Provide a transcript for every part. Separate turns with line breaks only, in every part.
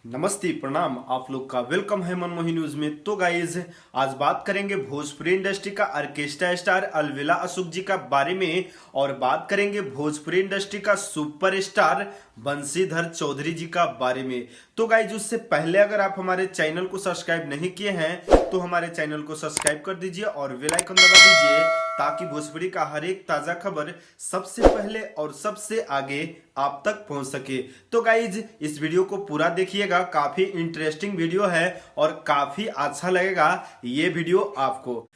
नमस्ते प्रणाम। आप लोग का वेलकम है मनमोही न्यूज में। तो गाइज आज बात करेंगे भोजपुरी इंडस्ट्री का ऑर्केस्ट्रा स्टार अलविदा अशोक जी का बारे में, और बात करेंगे भोजपुरी इंडस्ट्री का सुपरस्टार बंशीधर चौधरी जी का बारे में। तो गाइज उससे पहले अगर आप हमारे चैनल को सब्सक्राइब नहीं किए हैं तो हमारे चैनल को सब्सक्राइब कर दीजिए और बेल आइकन दबा दीजिए, ताकि भोजपुरी का हर एक ताजा खबर सबसे पहले और सबसे आगे आप तक पहुंच सके। तो गाइज इस वीडियो को पूरा देखिएगा, काफी इंटरेस्टिंग वीडियो है और काफी अच्छा लगेगा ये वीडियो आपको।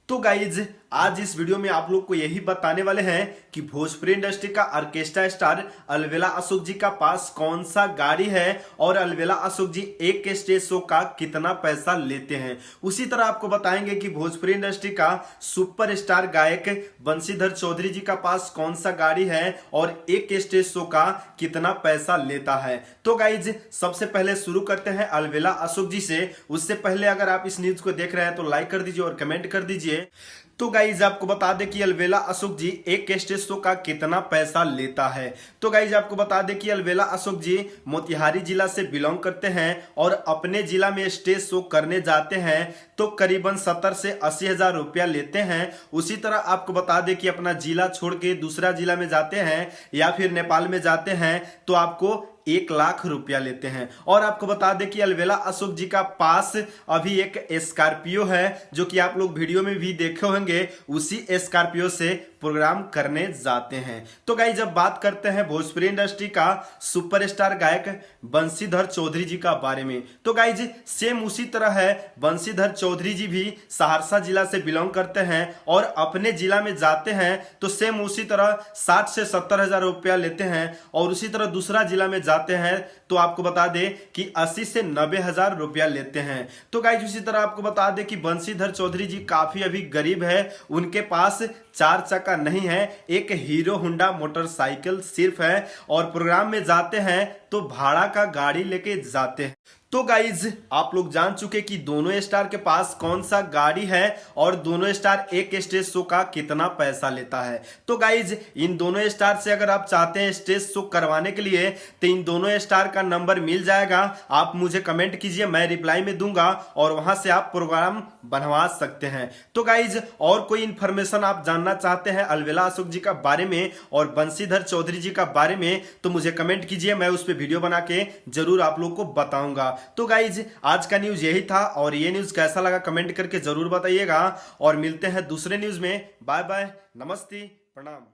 तो गाइज आज इस वीडियो में आप लोग को यही बताने वाले हैं कि भोजपुरी इंडस्ट्री का ऑर्केस्ट्रा स्टार अलविदा अशोक जी का पास कौन सा गाड़ी है और अलविदा अशोक जी एक स्टेज शो का कितना पैसा लेते हैं। उसी तरह आपको बताएंगे कि भोजपुरी इंडस्ट्री का सुपरस्टार गायक बंशीधर चौधरी जी का पास कौन सा गाड़ी है और एक स्टेज शो का कितना पैसा लेता है। तो गाइज सबसे पहले शुरू करते हैं अलविदा अशोक जी से। उससे पहले अगर आप इस न्यूज को देख रहे हैं तो लाइक कर दीजिए और कमेंट कर दीजिए। तो गाइज आपको बता दें कि अलविदा अशोक जी एक स्टेज शो का कितना पैसा लेता है। तो गाइज आपको बता दें कि अलविदा अशोक जी मोतिहारी जिला से बिलोंग करते हैं और अपने जिला में स्टेज शो करने जाते हैं तो करीबन 70 से 80 हजार रुपया लेते हैं। उसी तरह आपको बता दें कि अपना जिला छोड़ के दूसरा जिला में जाते हैं या फिर नेपाल में जाते हैं तो आपको 1 लाख रुपया लेते हैं। और आपको बता दें कि अलविदा अशोक जी का पास अभी एक स्कॉर्पियो है, जो कि आप लोग वीडियो में भी देखे होंगे। उसी स्कॉर्पियो से प्रोग्राम करने जाते हैं। तो गाइस जब बात करते हैं भोजपुरी इंडस्ट्री का सुपरस्टार गायक बंशीधर चौधरी जी का बारे में, तो गाइस सेम उसी तरह है। बंशीधर चौधरी जी भी सहरसा जिला से बिलोंग करते हैं और अपने जिला में जाते हैं तो सेम उसी तरह 60 से 70 हजार रुपया लेते हैं। और उसी तरह दूसरा जिला में जाते हैं तो आपको बता दें कि 80 से 90 हजार रुपया लेते हैं। तो गाइस उसी तरह आपको बता दें कि बंशीधर चौधरी जी काफी अभी गरीब है। उनके पास 4 चक्का नहीं है, एक हीरो होंडा मोटरसाइकिल सिर्फ है और प्रोग्राम में जाते हैं तो भाड़ा का गाड़ी लेके जाते हैं। तो गाइज आप लोग जान चुके कि दोनों स्टार के पास कौन सा गाड़ी है और दोनों स्टार एक स्टेज शो का कितना पैसा लेता है। तो गाइज इन दोनों स्टार से अगर आप चाहते हैं स्टेज शो करवाने के लिए तो इन दोनों स्टार का नंबर मिल जाएगा। आप मुझे कमेंट कीजिए, मैं रिप्लाई में दूंगा और वहां से आप प्रोग्राम बनवा सकते हैं। तो गाइज और कोई इंफॉर्मेशन आप जानना चाहते हैं अलविदा अशोक जी का बारे में और बंशीधर चौधरी जी का बारे में तो मुझे कमेंट कीजिए, मैं उस पर वीडियो बना के जरूर आप लोग को बताऊंगा। तो गाइज आज का न्यूज यही था और ये न्यूज कैसा लगा कमेंट करके जरूर बताइएगा और मिलते हैं दूसरे न्यूज में। बाय बाय, नमस्ते, प्रणाम।